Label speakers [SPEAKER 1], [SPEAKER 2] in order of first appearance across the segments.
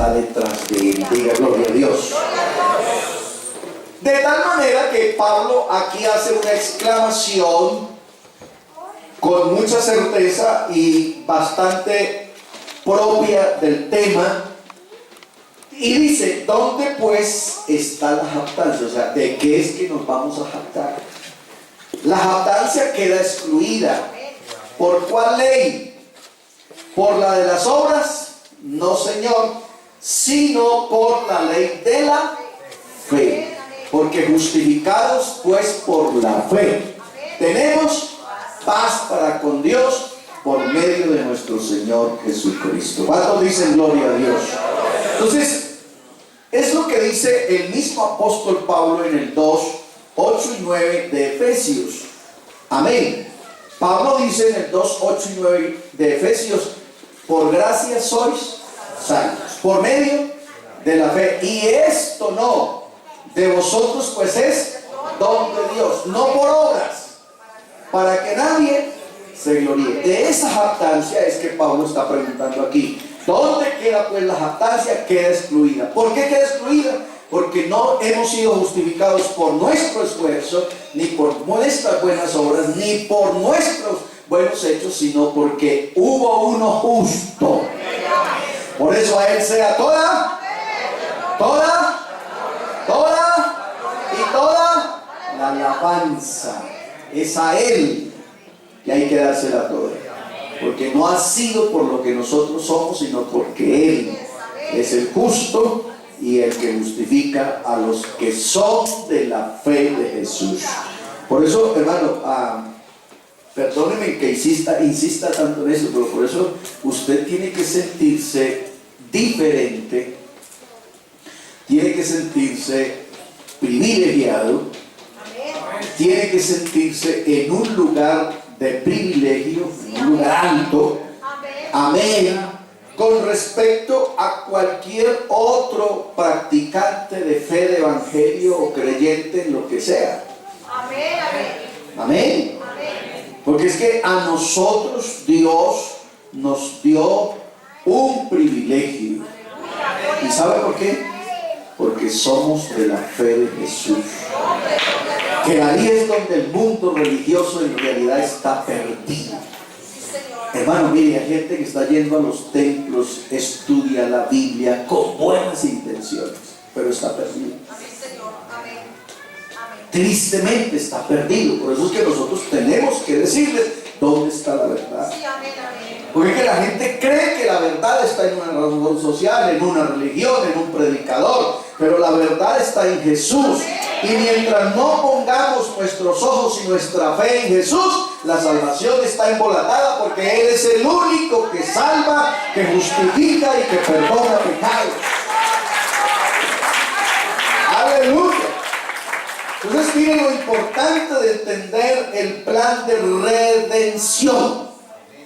[SPEAKER 1] está detrás de él. Diga gloria a Dios. De tal manera que Pablo aquí hace una exclamación con mucha certeza y bastante propia del tema, y dice: ¿dónde pues está la jactancia? O sea, ¿de qué es que nos vamos a jactar? La jactancia queda excluida. ¿Por cuál ley? ¿Por la de las obras? No, Señor, sino por la ley de la fe. Porque justificados pues por la fe, tenemos paz para con Dios por medio de nuestro Señor Jesucristo. ¿Cuántos dicen gloria a Dios? Entonces, es lo que dice el mismo apóstol Pablo en el 2, 8 y 9 de Efesios. Amén. Pablo dice en el 2, 8 y 9 de Efesios: por gracia sois salvos, por medio de la fe. Y esto no de vosotros, pues es don de Dios, no por obras, para que nadie se gloríe. De esa jactancia es que Pablo está preguntando aquí. ¿Dónde queda pues la jactancia? Queda excluida. ¿Por qué queda excluida? Porque no hemos sido justificados por nuestro esfuerzo, ni por nuestras buenas obras, ni por nuestros buenos hechos, sino porque hubo uno justo. Por eso a él sea toda y toda la alabanza. Es a él que hay que dársela toda, porque no ha sido por lo que nosotros somos, sino porque él es el justo y el que justifica a los que son de la fe de Jesús. Por eso, hermano, perdóneme que insista tanto en eso, pero por eso usted tiene que sentirse diferente, tiene que sentirse privilegiado, tiene que sentirse en un lugar de privilegio, en un lugar alto, amén, con respecto a cualquier otro practicante de fe, de evangelio o creyente en lo que sea. Amén. Porque es que a nosotros Dios nos dio un privilegio. ¿Y sabe por qué? Porque somos de la fe de Jesús. Que ahí es donde el mundo religioso en realidad está perdido. Hermano, mire, hay gente que está yendo a los templos, estudia la Biblia con buenas intenciones, pero está perdido. Tristemente está perdido. Por eso es que nosotros tenemos que decirles dónde está la verdad. Porque es que la gente cree que la verdad está en una razón social, en una religión, en un predicador, pero la verdad está en Jesús. Y mientras no pongamos nuestros ojos y nuestra fe en Jesús, la salvación está embolatada, porque Él es el único que salva, que justifica y que perdona pecados. Aleluya. Entonces, miren lo importante de entender el plan de redención.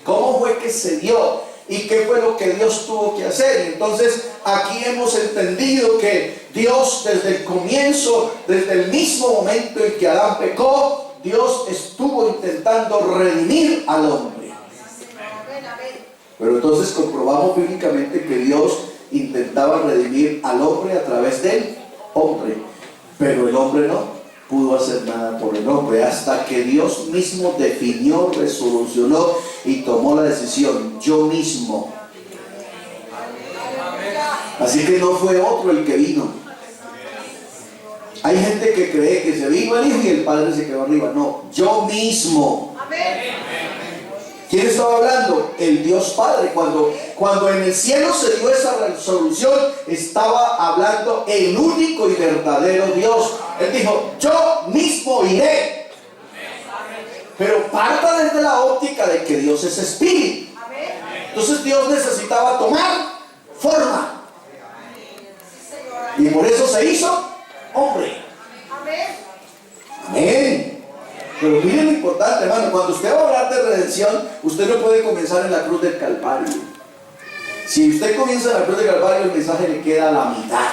[SPEAKER 1] ¿Cómo fue que se dio? ¿Y qué fue lo que Dios tuvo que hacer? Entonces, aquí hemos entendido que Dios desde el comienzo, desde el mismo momento en que Adán pecó, Dios estuvo intentando redimir al hombre. Pero entonces comprobamos bíblicamente que Dios intentaba redimir al hombre a través del hombre, pero el hombre no pudo hacer nada por el hombre, hasta que Dios mismo definió, resolucionó y tomó la decisión: yo mismo. Así que no fue otro el que vino. Hay gente que cree que se vino el Hijo y el Padre se quedó arriba. No, yo mismo. ¿Quién estaba hablando? El Dios Padre. Cuando en el cielo se dio esa resolución, estaba hablando el único y verdadero Dios. Él dijo: yo mismo iré. Pero parta desde la óptica de que Dios es espíritu. Entonces Dios necesitaba tomar forma, y por eso se hizo hombre. Amén. Pero miren lo importante, hermano, cuando usted va a hablar de redención, usted no puede comenzar en la cruz del Calvario. Si usted comienza en la cruz del Calvario, el mensaje le queda a la mitad.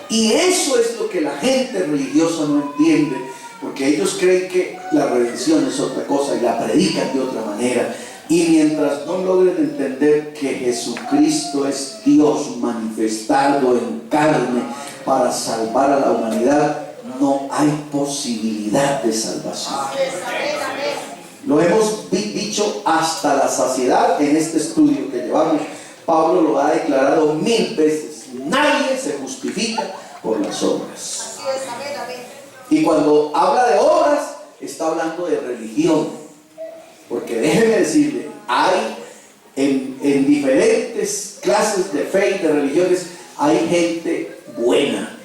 [SPEAKER 1] Y eso es lo que la gente religiosa no entiende, porque ellos creen que la redención es otra cosa y la predican de otra manera. Y mientras no logren entender que Jesucristo es Dios manifestado en carne para salvar a la humanidad, no hay posibilidad de salvación. Lo hemos dicho hasta la saciedad en este estudio que llevamos. Pablo lo ha declarado 1000 veces. Nadie se justifica por las obras. Y cuando habla de obras, está hablando de religión. Porque déjeme decirle, hay en diferentes clases de fe y de religiones, hay gente buena,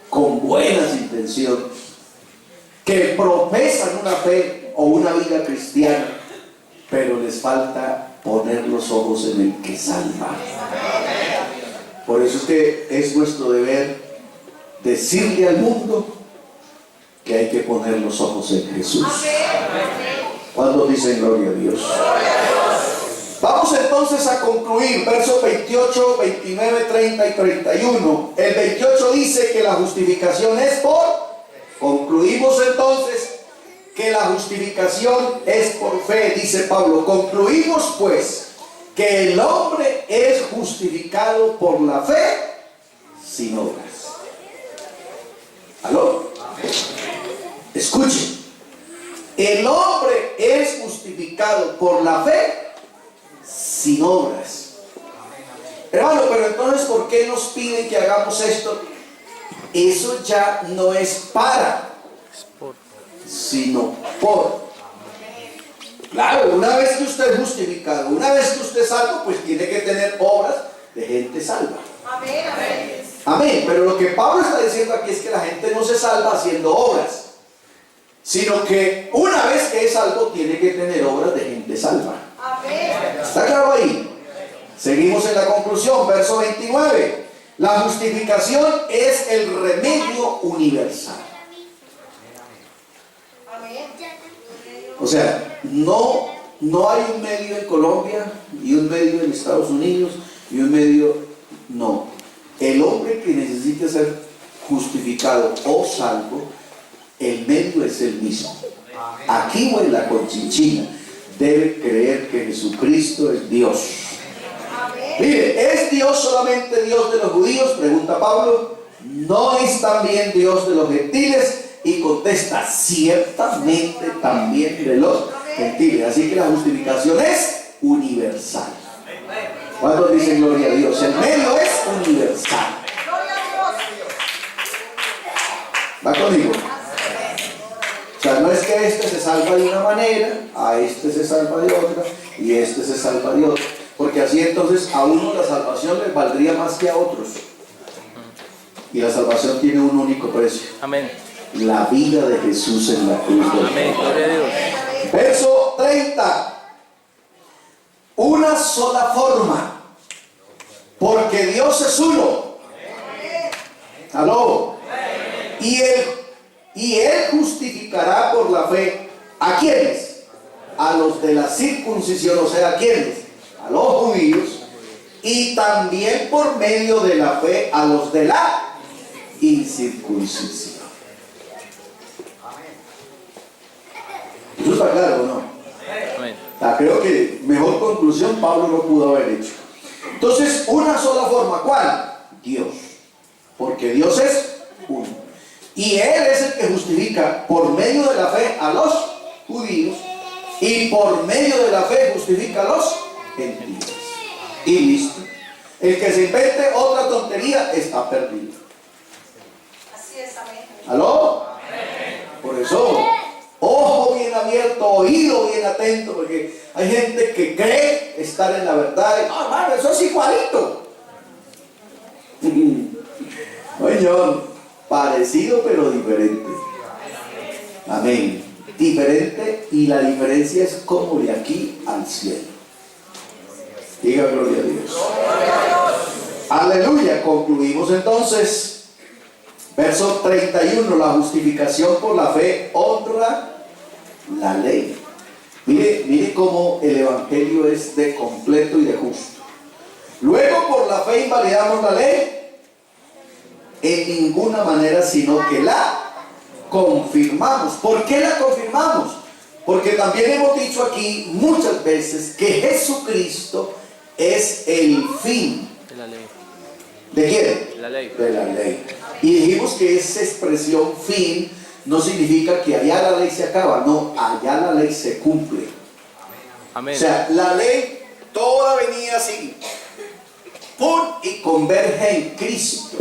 [SPEAKER 1] con buenas intenciones, que profesan una fe o una vida cristiana, pero les falta poner los ojos en el que salva. Por eso es que es nuestro deber decirle al mundo que hay que poner los ojos en Jesús. ¿Cuántos dicen gloria a Dios? Vamos entonces a concluir versos 28, 29, 30 y 31. El 28 dice que la justificación es por. Concluimos entonces que la justificación es por fe, dice Pablo. Concluimos pues que el hombre es justificado por la fe sin obras. ¿Aló? Escuchen, el hombre es justificado por la fe sin obras. Hermano, pero entonces ¿por qué nos piden que hagamos esto? Eso ya no es para, sino por. Claro, una vez que usted es justificado, una vez que usted es salvo, pues tiene que tener obras de gente salva.
[SPEAKER 2] Amén, amén.
[SPEAKER 1] Amén, pero lo que Pablo está diciendo aquí es que la gente no se salva haciendo obras, sino que una vez que es salvo tiene que tener obras de gente salva.
[SPEAKER 2] Amén.
[SPEAKER 1] ¿Está claro ahí? Seguimos en la conclusión, verso 29. La justificación es el remedio universal.
[SPEAKER 2] Amén.
[SPEAKER 1] O sea, no hay un medio en Colombia y un medio en Estados Unidos y un medio, no. El hombre que necesite ser justificado o salvo, el medio es el mismo. Aquí o en la Conchinchina debe creer que Jesucristo es Dios. Mire, ¿es Dios solamente Dios de los judíos? Pregunta Pablo. ¿No es también Dios de los gentiles? Y contesta, ciertamente también de los gentiles. Así que la justificación es universal. ¿Cuántos dicen gloria a Dios? El medio es universal. ¿Va conmigo? O sea, no es que este se salva de una manera, a este se salva de otra y este se salva de otra. Porque así entonces a uno la salvación le valdría más que a otros. Y la salvación tiene un único precio.
[SPEAKER 3] Amén.
[SPEAKER 1] La vida de Jesús en la cruz del
[SPEAKER 3] Amén.
[SPEAKER 1] Calvario.
[SPEAKER 3] Gloria a Dios.
[SPEAKER 1] Verso 30. Una sola forma, porque Dios es uno. ¿Aló? Y él justificará por la fe. ¿A quiénes? A los de la circuncisión, o sea, ¿a quiénes? A los judíos. Y también por medio de la fe a los de la incircuncisión. ¿Eso está claro o no?
[SPEAKER 3] Amén.
[SPEAKER 1] Creo que mejor conclusión Pablo no pudo haber hecho. Entonces, una sola forma. ¿Cuál? Dios. Porque Dios es uno. Y Él es el que justifica por medio de la fe a los judíos y por medio de la fe justifica a los gentiles. Y listo. El que se invente otra tontería está perdido.
[SPEAKER 2] Así es, amén.
[SPEAKER 1] ¿Aló? Por eso, ojo bien abierto, oído bien atento, porque hay gente que cree estar en la verdad y, no, hermano, eso es igualito. Señor, parecido pero diferente. Amén. Diferente, y la diferencia es como de aquí al cielo. Diga gloria a Dios. Aleluya. Concluimos entonces. Verso 31. La justificación por la fe honra la ley. Mire cómo el evangelio es de completo y de justo. Luego por la fe invalidamos la ley. En ninguna manera, sino que la confirmamos. ¿Por qué la confirmamos? Porque también hemos dicho aquí muchas veces que Jesucristo es el fin.
[SPEAKER 3] De la ley.
[SPEAKER 1] ¿De quién?
[SPEAKER 3] De la ley.
[SPEAKER 1] De la ley. Y dijimos que esa expresión fin no significa que allá la ley se acaba, no, allá la ley se cumple.
[SPEAKER 3] Amén.
[SPEAKER 1] O sea, la ley toda venía así, ¡pum!, y converge en Cristo.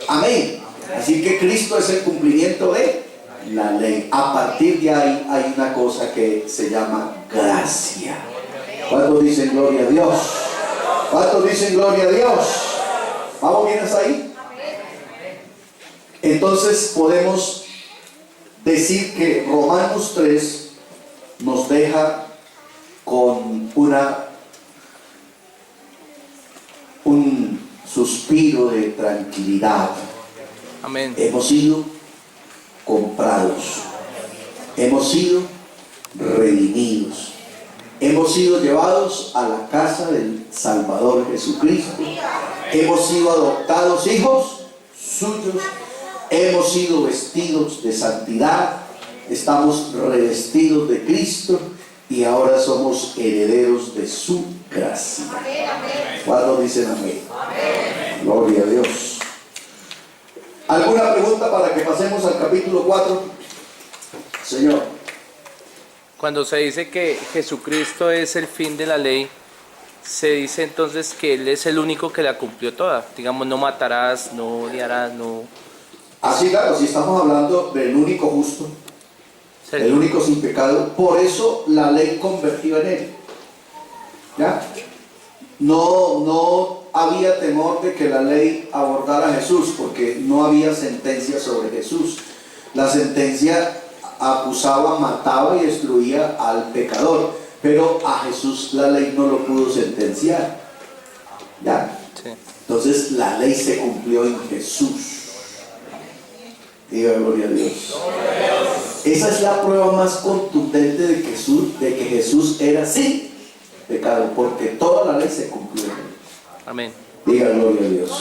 [SPEAKER 1] Amén. Así que Cristo es el cumplimiento de la ley. A partir de ahí hay una cosa que se llama gracia. ¿Cuántos dicen gloria a Dios? ¿Cuántos dicen gloria a Dios? ¿Vamos bien hasta ahí? Entonces podemos decir que Romanos 3 nos deja con un suspiro de tranquilidad.
[SPEAKER 3] Amén.
[SPEAKER 1] Hemos sido comprados, hemos sido redimidos, hemos sido llevados a la casa del Salvador Jesucristo, hemos sido adoptados hijos suyos, hemos sido vestidos de santidad, estamos revestidos de Cristo y ahora somos herederos de su gracia. ¿Cuántos dicen amén? Gloria a Dios. ¿Alguna pregunta para que pasemos al capítulo 4? Señor.
[SPEAKER 3] Cuando se dice que Jesucristo es el fin de la ley, se dice entonces que Él es el único que la cumplió toda. Digamos, no matarás, no odiarás, no...
[SPEAKER 1] Así, claro, si estamos hablando del único justo, el único sin pecado, por eso la ley convertía en él. ¿Ya? No había temor de que la ley abordara a Jesús, porque no había sentencia sobre Jesús. La sentencia acusaba, mataba y destruía al pecador, pero a Jesús la ley no lo pudo sentenciar. ¿Ya?
[SPEAKER 3] Sí.
[SPEAKER 1] Entonces la ley se cumplió en Jesús. Diga gloria a Dios. Esa es la prueba más contundente de que Jesús era sin pecado, porque toda la ley se cumplió.
[SPEAKER 3] Amén.
[SPEAKER 1] Diga gloria a Dios.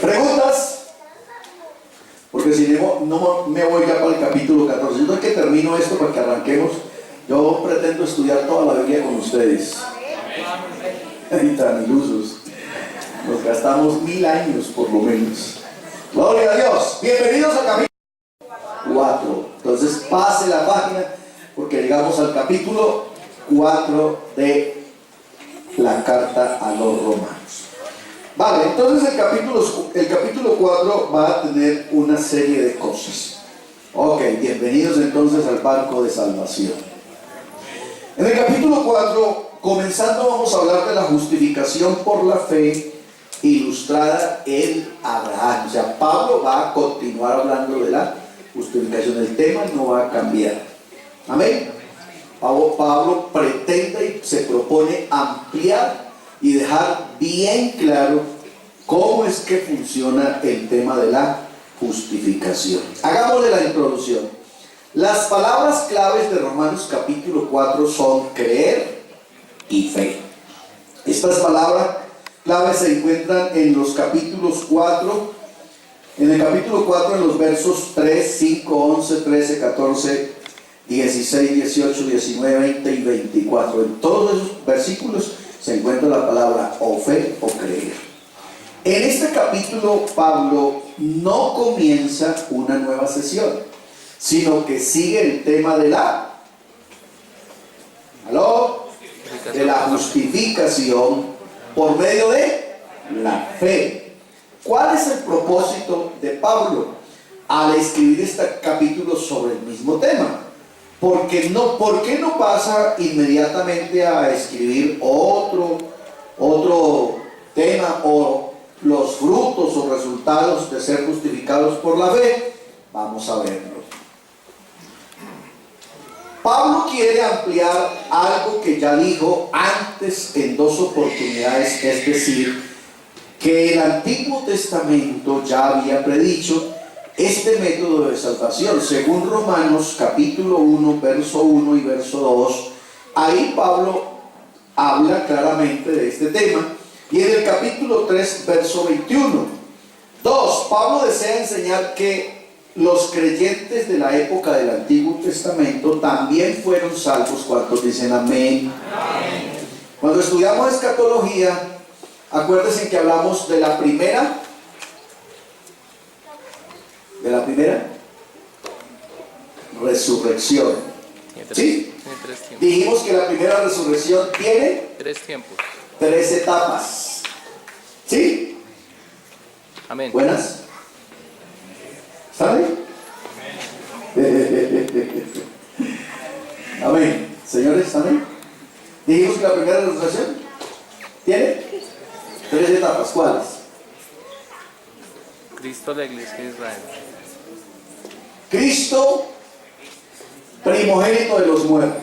[SPEAKER 1] ¿Preguntas? Porque si no me voy ya para el capítulo 14. Yo no es que termino esto para que arranquemos. Yo pretendo estudiar toda la Biblia con ustedes. Y tan ilusos. Nos gastamos 1000 años por lo menos. Gloria a Dios. Bienvenidos al capítulo 4. Entonces pase la página porque llegamos al capítulo 4 de la carta a los romanos. Vale, entonces el capítulo 4 va a tener una serie de cosas. Ok, bienvenidos entonces al barco de salvación. En el capítulo 4, comenzando, vamos a hablar de la justificación por la fe ilustrada en Abraham. O sea, Pablo va a continuar hablando de la justificación. El tema no va a cambiar. Amén. Pablo pretende y se propone ampliar y dejar bien claro cómo es que funciona el tema de la justificación. Hagámosle la introducción. Las palabras claves de Romanos capítulo 4 son creer y fe. Estas palabras claves se encuentran en los capítulos 4, en el capítulo 4 en los versos 3, 5, 11, 13, 14, 16, 18, 19, 20 y 24. En todos esos versículos se encuentra la palabra o fe o creer. En este capítulo Pablo no comienza una nueva sesión, sino que sigue el tema de la justificación por medio de la fe. ¿Cuál es el propósito de Pablo al escribir este capítulo sobre el mismo tema? ¿Por qué no pasa inmediatamente a escribir otro tema o los frutos o resultados de ser justificados por la fe? Vamos a verlo. Pablo quiere ampliar algo que ya dijo antes en 2 oportunidades, es decir, que el Antiguo Testamento ya había predicho este método de salvación. Según Romanos capítulo 1, verso 1 y verso 2, ahí Pablo habla claramente de este tema. Y en el capítulo 3, verso 21, 2, Pablo desea enseñar que los creyentes de la época del Antiguo Testamento también fueron salvos. ¿Cuántos dicen amén? Amén. Cuando estudiamos escatología, acuérdense que hablamos de la primera resurrección. ¿Sí?
[SPEAKER 3] Tiene 3 tiempos.
[SPEAKER 1] Dijimos que la primera resurrección tiene
[SPEAKER 3] 3 tiempos.
[SPEAKER 1] 3 etapas. ¿Sí?
[SPEAKER 3] Amén.
[SPEAKER 1] ¿Buenas? ¿Están ahí? Amén. Señores, ¿están ahí? Dijimos que la primera resurrección tiene 3 etapas. ¿Cuáles?
[SPEAKER 3] Cristo, la iglesia de Israel.
[SPEAKER 1] Cristo, primogénito de los muertos.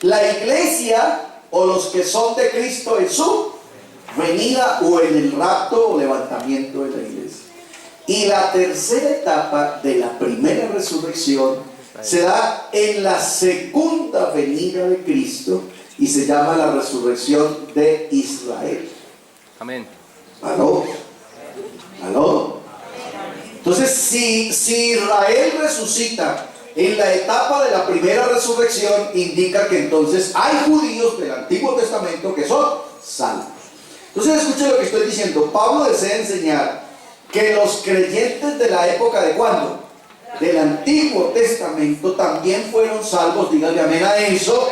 [SPEAKER 1] La iglesia o los que son de Cristo en su venida o en el rapto o levantamiento de la iglesia. Y la tercera etapa de la primera resurrección se da en la segunda venida de Cristo y se llama la resurrección de Israel.
[SPEAKER 3] Amén.
[SPEAKER 1] ¿Aló? ¿Aló? Entonces, si Israel resucita en la etapa de la primera resurrección, indica que entonces hay judíos del Antiguo Testamento que son salvos. Entonces, escuchen lo que estoy diciendo. Pablo desea enseñar que los creyentes de la época de ¿cuándo? Del Antiguo Testamento también fueron salvos, díganle amén a eso,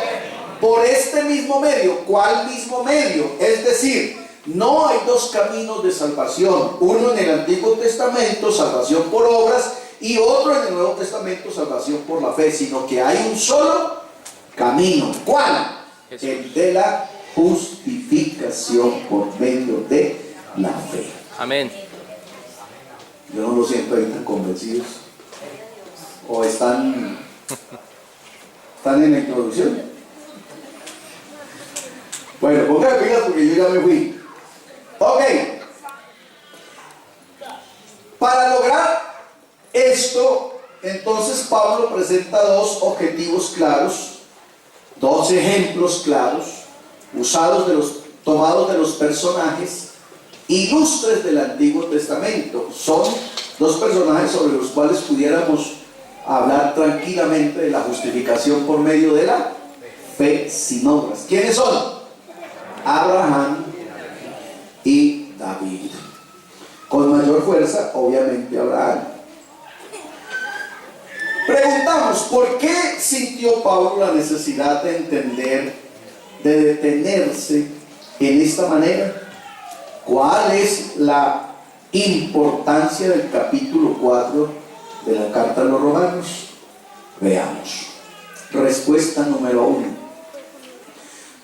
[SPEAKER 1] por este mismo medio. ¿Cuál mismo medio? Es decir, no hay 2 caminos de salvación, uno en el Antiguo Testamento, salvación por obras, y otro en el Nuevo Testamento, salvación por la fe, sino que hay un solo camino. ¿Cuál?
[SPEAKER 3] Jesús.
[SPEAKER 1] El de la justificación por medio de la fe.
[SPEAKER 3] Amén.
[SPEAKER 1] Yo no lo siento ahí tan convencidos. ¿O están en la introducción? Bueno, póngame pilas porque yo ya me fui. Ok. Para lograr esto, entonces Pablo presenta 2 objetivos claros, 2 ejemplos claros, tomados de los personajes ilustres del Antiguo Testamento. Son 2 personajes sobre los cuales pudiéramos hablar tranquilamente de la justificación por medio de la fe sin obras. ¿Quiénes son? Abraham y David. Con mayor fuerza, obviamente, Abraham. Preguntamos, ¿por qué sintió Pablo la necesidad de entender, de detenerse en esta manera? ¿Cuál es la importancia del capítulo 4 de la carta a los romanos? Veamos. Respuesta número 1.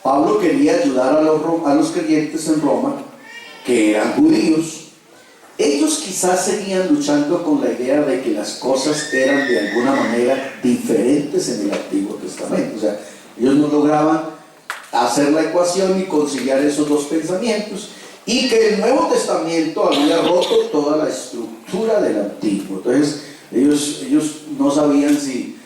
[SPEAKER 1] Pablo quería ayudar a los creyentes en Roma, que eran judíos. Ellos quizás seguían luchando con la idea de que las cosas eran de alguna manera diferentes en el Antiguo Testamento. O sea, ellos no lograban hacer la ecuación y conciliar esos 2 pensamientos, y que el Nuevo Testamento había roto toda la estructura del Antiguo. Entonces, ellos no sabían si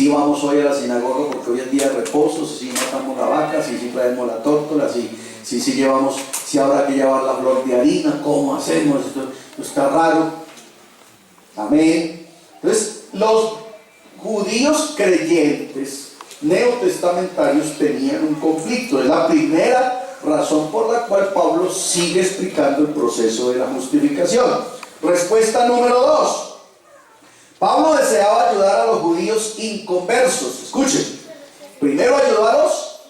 [SPEAKER 1] íbamos hoy a la sinagoga porque hoy es día de reposo, si matamos la vaca, si traemos la tórtola, si habrá que llevar la flor de harina, ¿cómo hacemos? Esto está raro. Amén. Entonces, los judíos creyentes neotestamentarios tenían un conflicto. Es la primera razón por la cual Pablo sigue explicando el proceso de la justificación. Respuesta número 2. Pablo deseaba ayudar a los judíos inconversos. Escuchen, primero ayudó a los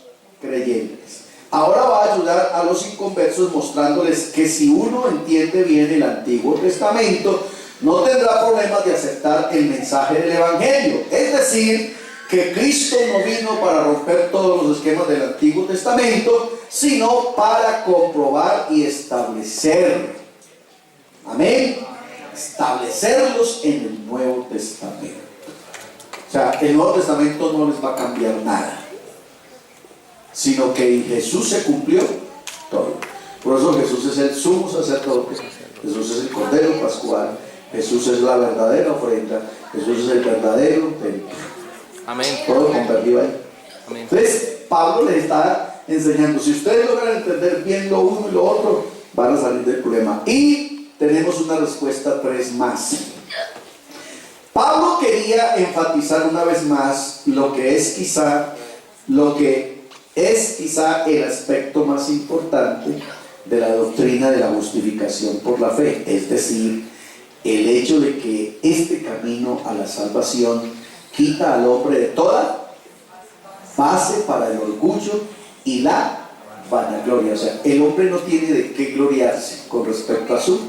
[SPEAKER 1] creyentes, ahora va a ayudar a los inconversos mostrándoles que si uno entiende bien el Antiguo Testamento, no tendrá problemas de aceptar el mensaje del Evangelio. Es decir, que Cristo no vino para romper todos los esquemas del Antiguo Testamento, sino para comprobar y establecer. Amén. Establecerlos en el Nuevo Testamento. O sea, el Nuevo Testamento no les va a cambiar nada, sino que en Jesús se cumplió todo. Por eso Jesús es el sumo sacerdote, Jesús es el Cordero Pascual, Jesús es la verdadera ofrenda, Jesús es el verdadero templo.
[SPEAKER 3] Amén.
[SPEAKER 1] Todo convertido ahí.
[SPEAKER 3] Amén.
[SPEAKER 1] Entonces, Pablo les está enseñando, si ustedes logran entender bien lo uno y lo otro, van a salir del problema. Y tenemos una respuesta 3 más. Pablo quería enfatizar una vez más lo que es quizá el aspecto más importante de la doctrina de la justificación por la fe, es decir, el hecho de que este camino a la salvación quita al hombre de toda base para el orgullo y la vanagloria. O sea, el hombre no tiene de qué gloriarse con respecto a su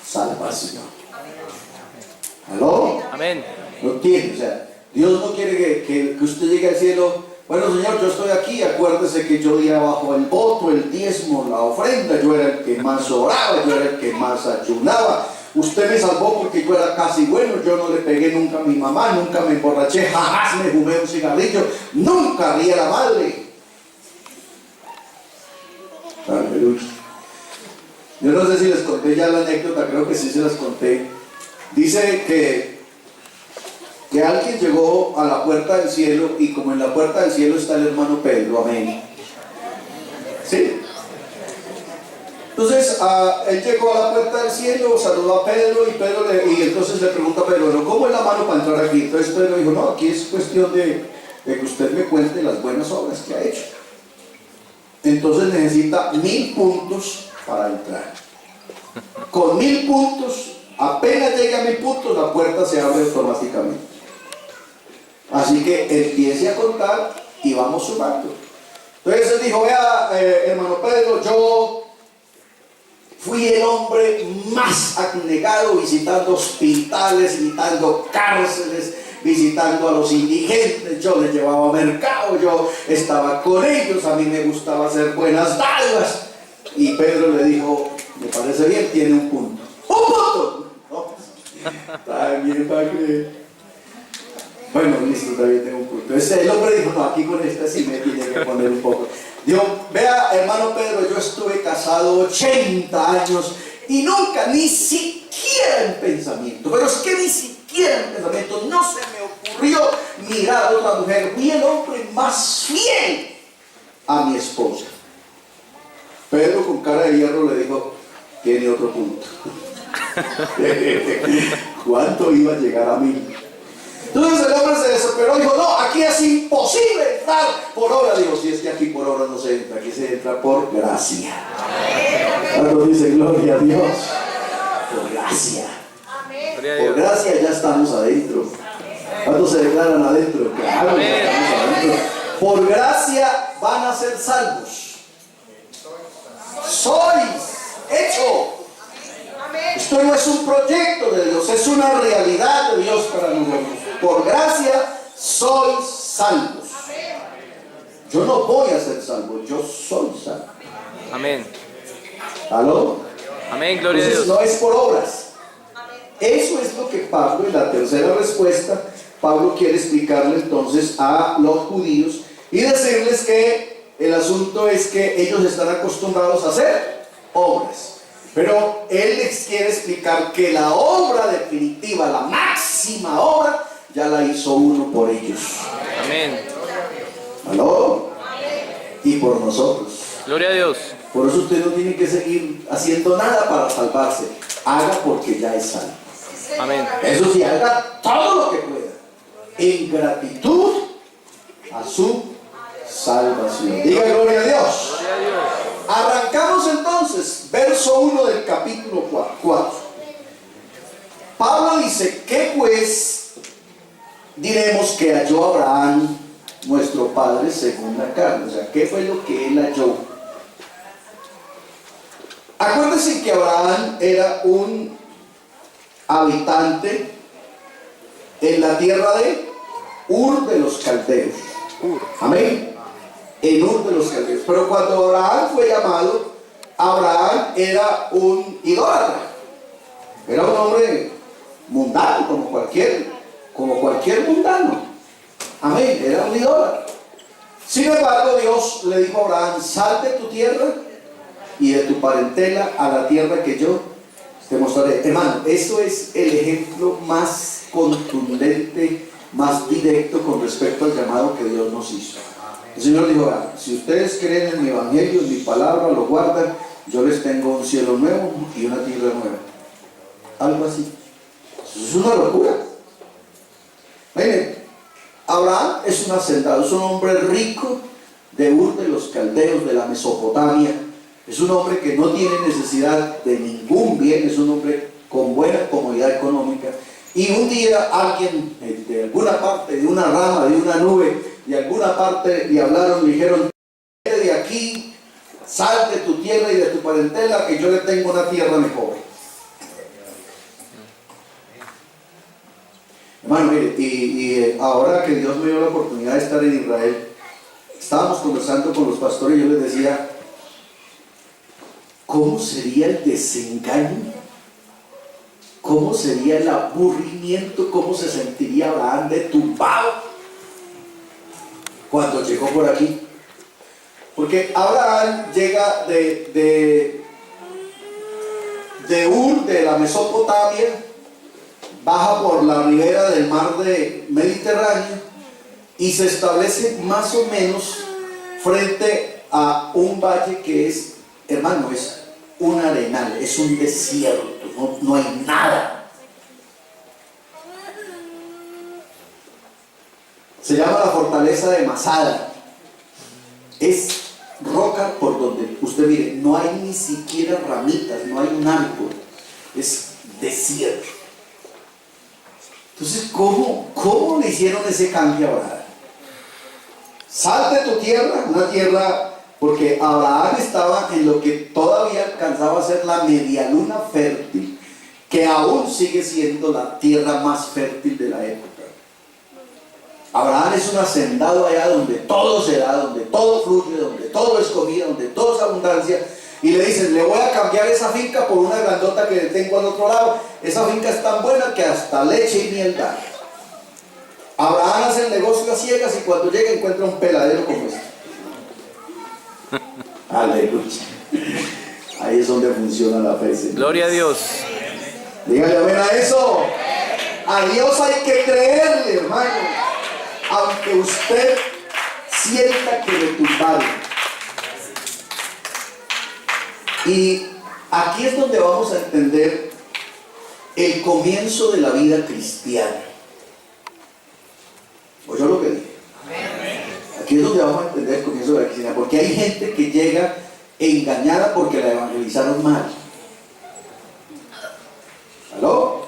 [SPEAKER 1] salvación. ¿Aló?
[SPEAKER 3] Amén.
[SPEAKER 1] No tiene, o sea, Dios no quiere que usted llegue al cielo. Bueno, Señor, yo estoy aquí, acuérdese que yo di abajo el voto, el diezmo, la ofrenda, yo era el que más oraba, yo era el que más ayunaba. Usted me salvó porque yo era casi bueno, yo no le pegué nunca a mi mamá, nunca me emborraché, jamás me fumé un cigarrillo, nunca rí a la madre. Aleluya. Yo no sé si les conté ya la anécdota, creo que sí se las conté. Dice que alguien llegó a la puerta del cielo y como en la puerta del cielo está el hermano Pedro, amén. ¿Sí? Entonces él llegó a la puerta del cielo, saludó a Pedro y entonces le pregunta a Pedro, bueno, ¿cómo es la mano para entrar aquí? Entonces Pedro dijo, no, aquí es cuestión de que usted me cuente las buenas obras que ha hecho. Entonces necesita 1000 puntos para entrar. Con 1000 puntos, apenas llegue a 1000 puntos, la puerta se abre automáticamente. Así que empiece a contar y vamos sumando. Entonces él dijo, vea, hermano Pedro, yo fui el hombre más abnegado visitando hospitales, visitando cárceles, visitando a los indigentes, yo les llevaba mercado, yo estaba con ellos, a mí me gustaba hacer buenas dádivas. Y Pedro le dijo, me parece bien, tiene un punto. ¡Un punto! No, está bien, padre. Bueno, listo, todavía tengo un punto. El hombre dijo, no, aquí con esta sí me tiene que poner un poco. Dijo, vea, hermano Pedro, yo estuve casado 80 años y nunca, ni siquiera en pensamiento, pero es que ni siquiera en pensamiento, no se me ocurrió mirar a otra mujer. Fui el hombre más fiel a mi esposa. Pedro con cara de hierro le dijo, tiene otro punto. ¿Cuánto iba a llegar a 1000? Entonces el hombre se desesperó y dijo, no, aquí es imposible entrar por obra. Digo, si es que aquí por obra no se entra, aquí se entra por gracia. Cuando dice gloria a Dios, por gracia. Por gracia ya estamos adentro. ¿Cuántos se declaran adentro? Claro, ya estamos adentro. Por gracia van a ser salvos. Sois hecho. Esto no es un proyecto de Dios, es una realidad de Dios para nosotros. Por gracia sois salvos. Yo no voy a ser salvo, yo soy salvo.
[SPEAKER 3] Amén.
[SPEAKER 1] ¿Aló?
[SPEAKER 3] Amén, gloria
[SPEAKER 1] Entonces,
[SPEAKER 3] a Dios.
[SPEAKER 1] no es por obras. Eso es lo que Pablo, en la tercera respuesta, Pablo quiere explicarle entonces a los judíos y decirles que el asunto es que ellos están acostumbrados a hacer obras. Pero él les quiere explicar que la obra definitiva, la máxima obra, ya la hizo uno por ellos.
[SPEAKER 3] Amén.
[SPEAKER 1] ¿Aló? Y por nosotros.
[SPEAKER 3] Gloria a Dios.
[SPEAKER 1] Por eso usted no tiene que seguir haciendo nada para salvarse. Haga porque ya es salvo.
[SPEAKER 3] Amén.
[SPEAKER 1] Eso sí, haga todo lo que pueda en gratitud a su salvación. Diga gloria a Dios.
[SPEAKER 3] Gloria a Dios.
[SPEAKER 1] Arrancamos entonces, verso 1 del capítulo 4. Pablo dice, ¿qué pues diremos que halló Abraham, nuestro padre, según la carne? O sea, ¿qué fue lo que él halló? Acuérdense que Abraham era un habitante en la tierra de Ur de los Caldeos. Amén. En Ur de los Caldeos. Pero cuando Abraham fue llamado, Abraham era un idólatra. Era un hombre mundano, como cualquier mundano. Amén. Era un idólatra. Sin embargo, Dios le dijo a Abraham, sal de tu tierra y de tu parentela a la tierra que yo te mostraré. Hermano, eso es el ejemplo más contundente, más directo con respecto al llamado que Dios nos hizo. El Señor dijo, si ustedes creen en mi evangelio, en mi palabra, lo guardan, yo les tengo un cielo nuevo y una tierra nueva. Algo así. Eso es una locura. Miren, Abraham es un hacendado, es un hombre rico de Ur de los Caldeos, de la Mesopotamia. Es un hombre que no tiene necesidad de ningún bien, es un hombre con buena comodidad económica. Y un día alguien de alguna parte, de una rama, de una nube, de alguna parte le hablaron, le dijeron: vete de aquí, sal de tu tierra y de tu parentela, que yo le tengo una tierra mejor. Hermano, mire, y ahora que Dios me dio la oportunidad de estar en Israel, estábamos conversando con los pastores y yo les decía: ¿cómo sería el desengaño? ¿Cómo sería el aburrimiento? ¿Cómo se sentiría Abraham de tumbado cuando llegó por aquí? Porque Abraham llega de Ur, de la Mesopotamia, baja por la ribera del mar Mediterráneo y se establece más o menos frente a un valle que es, hermano, es un arenal, es un desierto, no hay nada. Se llama la fortaleza de Masada. Es roca por donde usted mire, no hay ni siquiera ramitas, no hay un árbol, es desierto. Entonces, ¿cómo le hicieron ese cambio a Abraham? Sal de tu tierra, una tierra, porque Abraham estaba en lo que todavía alcanzaba a ser la medialuna fértil, que aún sigue siendo la tierra más fértil de la época. Abraham es un hacendado allá donde todo se da, donde todo fluye, donde todo es comida, donde todo es abundancia. Y le dicen: le voy a cambiar esa finca por una grandota que tengo al otro lado. Esa finca es tan buena que hasta leche y miel da. Abraham hace el negocio a ciegas y cuando llega encuentra un peladero como este. Aleluya. Ahí es donde funciona la fe, Señor.
[SPEAKER 3] Gloria a Dios.
[SPEAKER 1] Dígale amén a eso. A Dios hay que creerle, hermano. Aunque usted sienta que le tumbaron. Y aquí es donde vamos a entender el comienzo de la vida cristiana. ¿Oyó lo que dije? Aquí es donde vamos a entender el comienzo de la vida cristiana, porque hay gente que llega engañada porque la evangelizaron mal. ¿Aló?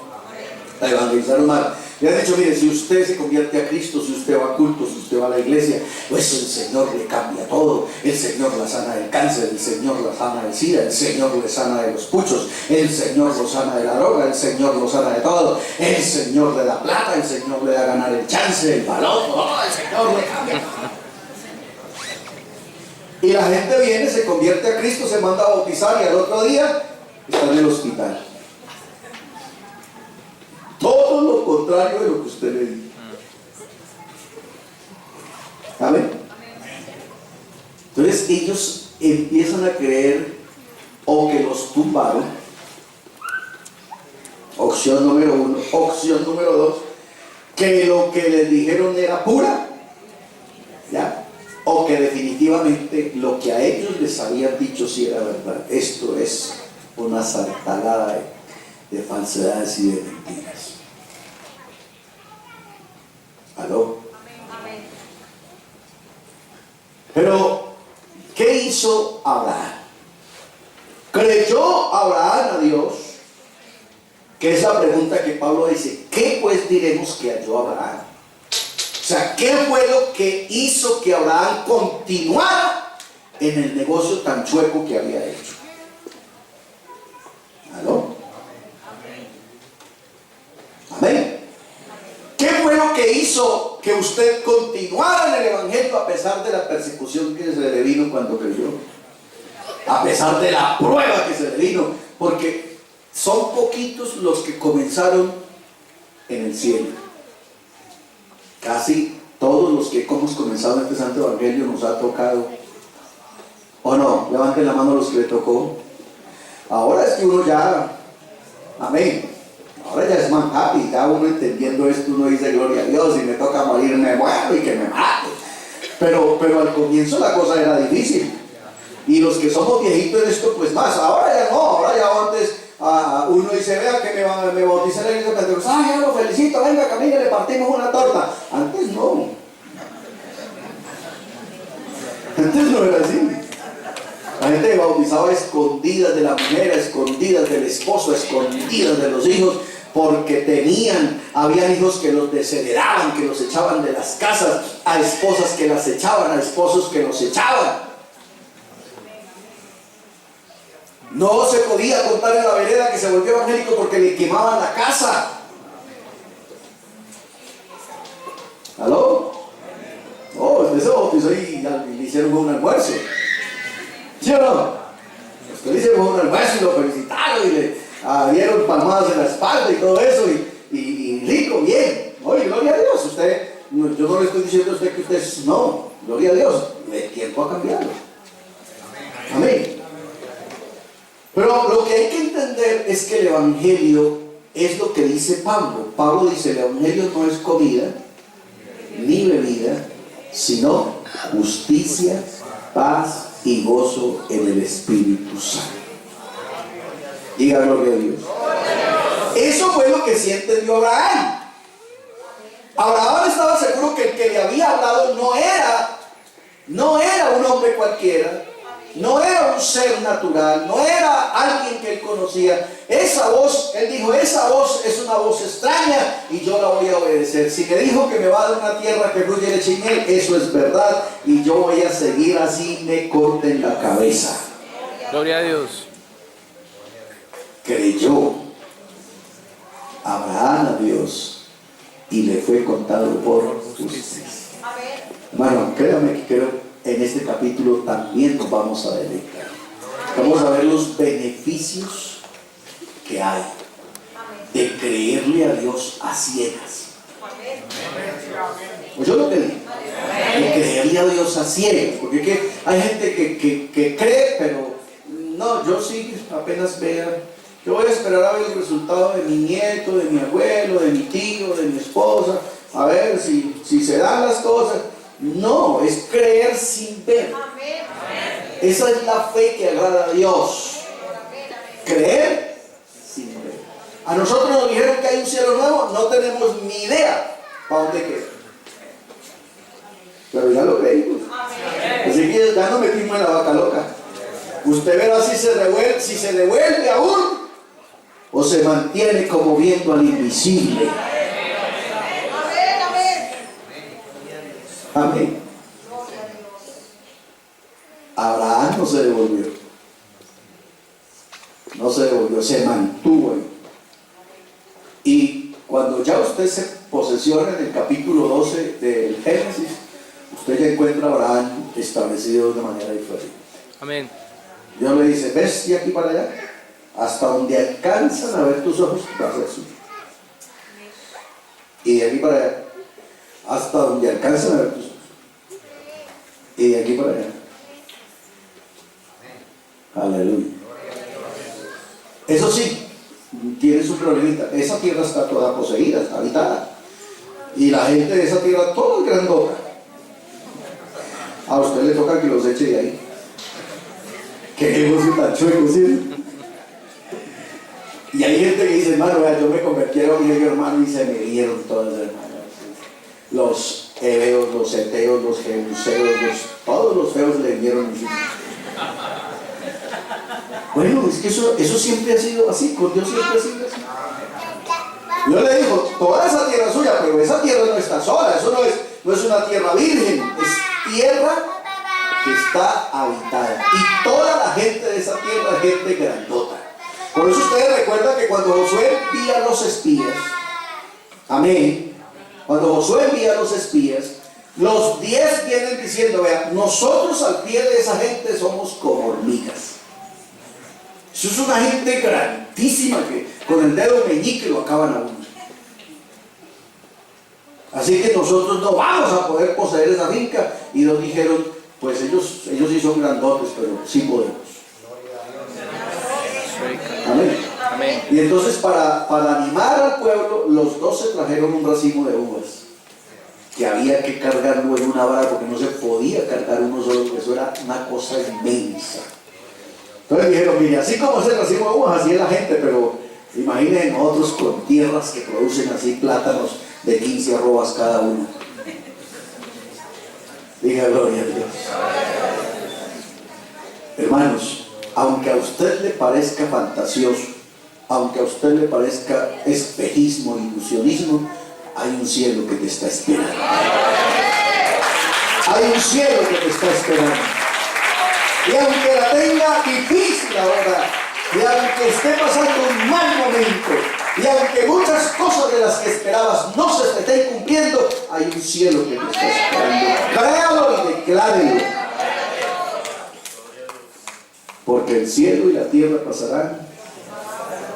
[SPEAKER 1] La evangelizaron mal. Le han dicho: mire, si usted se convierte a Cristo, si usted va a culto, si usted va a la iglesia, pues el Señor le cambia todo. El Señor la sana del cáncer, el Señor la sana del SIDA, el Señor le sana de los puchos, el Señor lo sana de la droga, el Señor lo sana de todo, el Señor le da plata, el Señor le da ganar el chance, el balón, el Señor le cambia. Y la gente viene, se convierte a Cristo, se manda a bautizar y al otro día está en el hospital. Todo lo contrario de lo que usted le dijo. ¿Amén? Entonces ellos empiezan a creer o que los tumbaron. Opción número 1. Opción número 2, que lo que les dijeron era pura, ¿ya? O que definitivamente lo que a ellos les habían dicho sí era verdad. Esto es una sartalada de falsedades y de mentiras. ¿Aló?
[SPEAKER 2] Amén.
[SPEAKER 1] Pero, ¿qué hizo Abraham? ¿Creyó Abraham a Dios? Que es la pregunta que Pablo dice: ¿qué pues diremos que halló Abraham? O sea, ¿qué fue lo que hizo que Abraham continuara en el negocio tan chueco que había hecho? ¿Aló? Amén. ¿Qué fue lo que hizo que usted continuara en el evangelio a pesar de la persecución que se le vino cuando creyó? A pesar de la prueba que se le vino, porque son poquitos los que comenzaron en el cielo. Casi todos los que hemos comenzado en este santo evangelio nos ha tocado. ¿O no? Levanten la mano los que le tocó. Ahora es que uno ya, amén, ahora ya es más happy, ya uno entendiendo esto, uno dice: gloria a Dios, si me toca morir me muero y que me mate. Pero al comienzo la cosa era difícil. Y los que somos viejitos en esto, pues más, ahora ya no, ahora ya uno dice, vea que me bauticé en la iglesia pentecostal, ya lo felicito, venga, camine, le partimos una torta. Antes no. Antes no era así. La gente bautizaba a escondidas de la mujer, a escondidas del esposo, a escondidas de los hijos, porque habían hijos que los desheredaban, que los echaban de las casas, a esposas que las echaban, a esposos que los echaban. No se podía contar en la vereda que se volvió evangélico porque le quemaban la casa. ¿Aló? Oh, usted se bautizó y le hicieron un almuerzo. ¿Sí o no? Usted le hicieron un almuerzo y lo felicitaron y le dieron palmadas en la espalda y todo eso y rico, bien. Oye, gloria a Dios. Yo no le estoy diciendo a usted que usted no, gloria a Dios. El tiempo ha cambiado. Amén. Pero lo que hay que entender es que el evangelio es lo que dice Pablo. Pablo dice, el evangelio no es comida ni bebida, sino justicia, paz y gozo en el Espíritu Santo. Diga gloria a Dios. Eso fue lo que sí entendió Abraham. Abraham estaba seguro que el que le había hablado no era un hombre cualquiera, no era un ser natural, no era alguien que él conocía. Esa voz, él dijo, esa voz es una voz extraña y yo la voy a obedecer. Si me dijo que me va a dar una tierra que fluye leche y miel, eso es verdad y yo voy a seguir así me corten la cabeza.
[SPEAKER 3] Gloria a Dios.
[SPEAKER 1] Creyó Abraham a Dios y le fue contado por justicia. Bueno, créame que en este capítulo también nos vamos a deleitar. Vamos a ver los beneficios que hay de creerle a Dios a ciegas. Pues yo lo que digo, de creerle a Dios a ciegas, porque es que hay gente que cree, pero no, yo sí apenas vea. Yo voy a esperar a ver el resultado de mi nieto, de mi abuelo, de mi tío, de mi esposa, a ver si se dan las cosas. No, es creer sin ver. Esa es la fe que agrada a Dios. Creer sin ver. A nosotros nos dijeron que hay un cielo nuevo, no tenemos ni idea para dónde queda. Pero ya lo creímos. Así que ya no metimos en la vaca loca. Usted verá si se devuelve aún o se mantiene como viendo al invisible. Amén. Abraham no se devolvió. No se devolvió, se mantuvo ahí. Y cuando ya usted se posesiona en el capítulo 12 del Génesis, usted ya encuentra a Abraham establecido de una manera diferente.
[SPEAKER 3] Amén.
[SPEAKER 1] Dios le dice, ves de aquí para allá, hasta donde alcanzan a ver tus ojos, vas a ser suyo. Y de aquí para allá, hasta donde alcanzan a ver tus ojos. Y de aquí para allá. Aleluya. Eso sí, tiene su problemita. Esa tierra está toda poseída, está habitada. Y la gente de esa tierra, toda es grandota. A usted le toca que los eche de ahí. Qué negocio tan chueco, ¿sí? Y hay gente que dice, hermano, vea, yo me convertí a griego, hermano, y se me dieron todas, hermano. Los heveos, los eteos, los jebuseos, todos los feos le dieron encima. Bueno, es que eso siempre ha sido así, con Dios siempre ha sido así. Yo le digo, toda esa tierra es suya, pero esa tierra no está sola, eso no es una tierra virgen, es tierra que está habitada. Y toda la gente de esa tierra es gente grandota. Por eso ustedes recuerdan que cuando Josué envía a los espías, amén, cuando Josué envía a los espías, los 10 vienen diciendo, vean, nosotros al pie de esa gente somos como hormigas. Eso es una gente grandísima que con el dedo meñique lo acaban a uno. Así que nosotros no vamos a poder poseer esa finca. Y nos dijeron, pues ellos sí son grandotes, pero sí podemos. Amén.
[SPEAKER 3] Amén.
[SPEAKER 1] Y entonces para animar al pueblo, los 12 trajeron un racimo de uvas que había que cargarlo en una vara porque no se podía cargar uno solo, porque eso era una cosa inmensa. Entonces dijeron, mire, así como es el racimo de uvas, así es la gente, pero imaginen nosotros con tierras que producen así plátanos de 15 arrobas cada uno. Diga gloria a Dios. Hermanos, aunque a usted le parezca fantasioso, aunque a usted le parezca espejismo, ilusionismo, hay un cielo que te está esperando. Hay un cielo que te está esperando. Y aunque la tenga difícil ahora, y aunque esté pasando un mal momento, y aunque muchas cosas de las que esperabas no se te estén cumpliendo, hay un cielo que te está esperando. Créalo y declárelo. Porque el cielo y la tierra pasarán,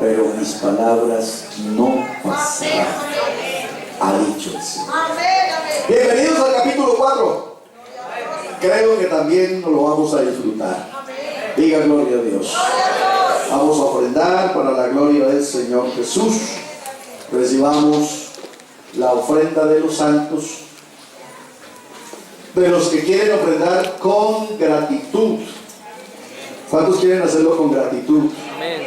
[SPEAKER 1] pero mis palabras no pasarán, ha dicho el Señor. Bienvenidos al capítulo 4. Creo que también nos lo vamos a disfrutar. Diga gloria a Dios. Vamos a ofrendar para la gloria del Señor Jesús. Recibamos la ofrenda de los santos, de los que quieren ofrendar con gratitud. ¿Cuántos quieren hacerlo con gratitud?
[SPEAKER 3] Amén.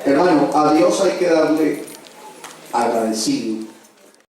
[SPEAKER 1] Hermano, a Dios hay que darle agradecido.